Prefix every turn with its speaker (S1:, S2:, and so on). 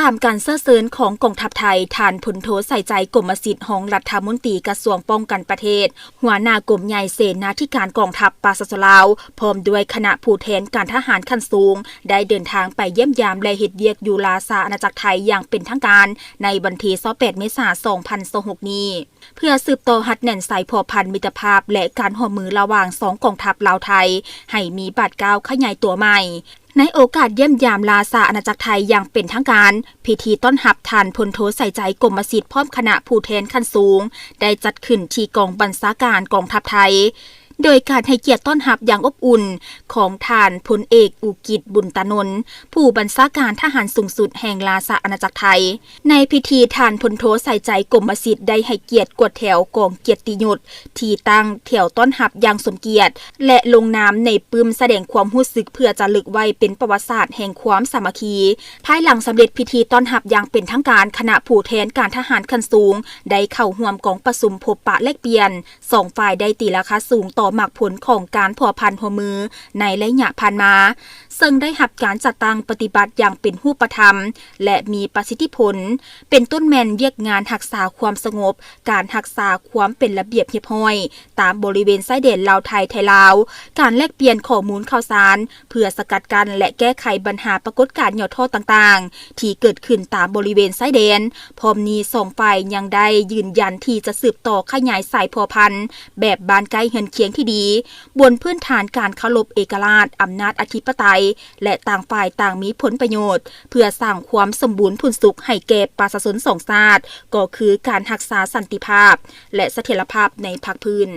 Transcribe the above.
S1: ตามการเสริญของกองทัพไทยฐานพลโทใส่ใจกรมสิทธิ์ของรัฐมนตรีกระทรวงป้องกันประเทศหัวหน้ากรมใหญ่เสนาธิการกองทัพปาสสลาวพร้อมด้วยคณะผู้แทนการทหารขั้นสูงได้เดินทางไปเยี่ยมยามและเฮ็ดเวียกอยู่ลาซาอาณาจักรไทยอย่างเป็นทางการในวันที่28 เมษายน 2026 นี้เพื่อสืบต่อหัดแน่นสายพัวพันมิตรภาพและการร่วมมือระหว่าง2กองทัพลาวไทยให้มีบาดก้าวขยายตัวใหม่ในโอกาสเยี่ยมยามลาซาอาณาจักรไทยอย่างเป็นทางการพิธีต้อนรับท่านพลโทใส่ใจกรมสิทธิ์พร้อมคณะผู้แทนขั้นสูงได้จัดขึ้นที่กองบัญชาการกองทัพไทยโดยการให้เกียรติต้อนรับอย่างอบอุ่นของท่านพลเอกอุกิจบุญตานนท์ผู้บัญชาการทหารสูงสุดแห่งลาซาอาณาจักรไทยในพิธีท่านพลโทใส่ใจกรมสิทธิ์ได้ให้เกียรติกวดแถวกองเกียรติยศที่ตั้งแถวต้อนรับอย่างสมเกียรติและลงนามในปึ้มแสดงความรู้สึกเพื่อจะลึกไว้เป็นประวัติศาสตร์แห่งความสามัคคีภายหลังสำเร็จพิธีต้อนรับอย่างเป็นทางการคณะผู้แทนการทหารขั้นสูงได้เข้าร่วมกองประชุมพบปะแลกเปลี่ยน2ฝ่ายได้ตีราคาสูงต่อหมากผลของการผัวพันหัวมือในระยะผ่านมาซึ่งได้รับการจัดตั้งปฏิบัติอย่างเป็นรูปธรรมและมีประสิทธิผลเป็นต้นแมนเวียกงานรักษาความสงบการรักษาความเป็นระเบียบเรียบร้อยตามบริเวณชายแดนลาวไทยไทยลาวการแลกเปลี่ยนข้อมูลข่าวสารเพื่อสกัดกั้นและแก้ไขปัญหาปรากฏการณ์ย่อท่อต่างๆที่เกิดขึ้นตามบริเวณชายแดนพร้อมนี้2ฝ่ายยังได้ยืนยันที่จะสืบต่อขยายสายพัวพันแบบบ้านใกล้เฮือนเคียงที่ดีบนพื้นฐานการเคารพเอกราชอำนาจอธิปไตยและต่างฝ่ายต่างมีผลประโยชน์เพื่อสร้างความสมบูรณ์ผลสุขให้แก่ประชาชน2ชาติก็คือการรักษาสันติภาพและเสถียรภาพในภาคพื้น